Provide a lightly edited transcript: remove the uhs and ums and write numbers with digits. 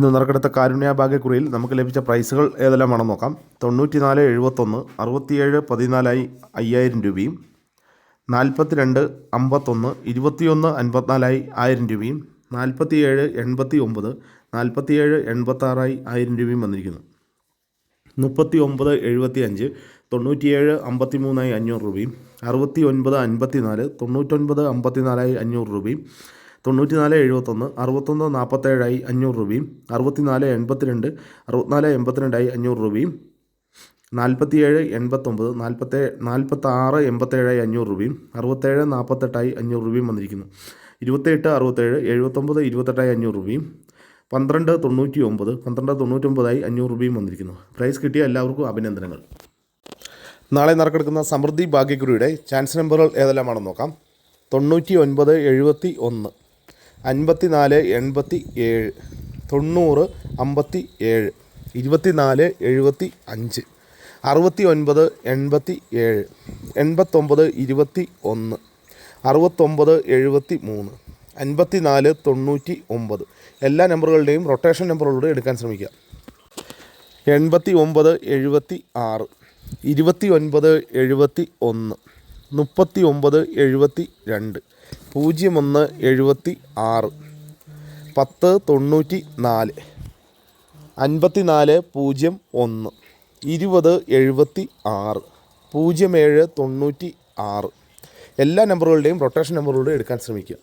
ഇന്ന് നറുക്കെടുത്ത കാരുണ്യ ഭാഗ്യക്കുറിയിൽ നമുക്ക് ലഭിച്ച പ്രൈസുകൾ ഏതെല്ലാമാണെന്ന് നോക്കാം. 9471 6714 5000 രൂപയും, 42 51 21 54 1000 രൂപയും, 47 89 47 86 1000 രൂപയും വന്നിരിക്കുന്നു. 39 75 97 53 500 രൂപയും, 69 54 99 54 500 രൂപയും, 94 71 61 47 500 രൂപയും, 64 82 64 82 500 രൂപയും, 47 89 46 87 500 രൂപയും, 67 48 500 രൂപയും വന്നിരിക്കുന്നു. 28 67 79 28 500 രൂപയും, 12 99 12 99 500 രൂപയും വന്നിരിക്കുന്നു. പ്രൈസ് കിട്ടിയ എല്ലാവർക്കും അഭിനന്ദനങ്ങൾ. നാളെ നറുക്കെടുക്കുന്ന സമൃദ്ധി ഭാഗ്യക്കുറിയുടെ ചാൻസ് നമ്പറുകൾ ഏതെല്ലാമാണെന്ന് നോക്കാം. 99 71 54 87 90 57 24 75 69 87 89 21 69 73 54 99 എല്ലാ നമ്പറുകളുടെയും റൊട്ടേഷൻ നമ്പറുകളോട് എടുക്കാൻ ശ്രമിക്കുക. 89 76 29 71 39 72 01 76 10 94 54 01 20 76 07 96 എല്ലാ നമ്പറുകളുടെയും റൊട്ടേഷൻ നമ്പറുകളോട് എടുക്കാൻ ശ്രമിക്കുക.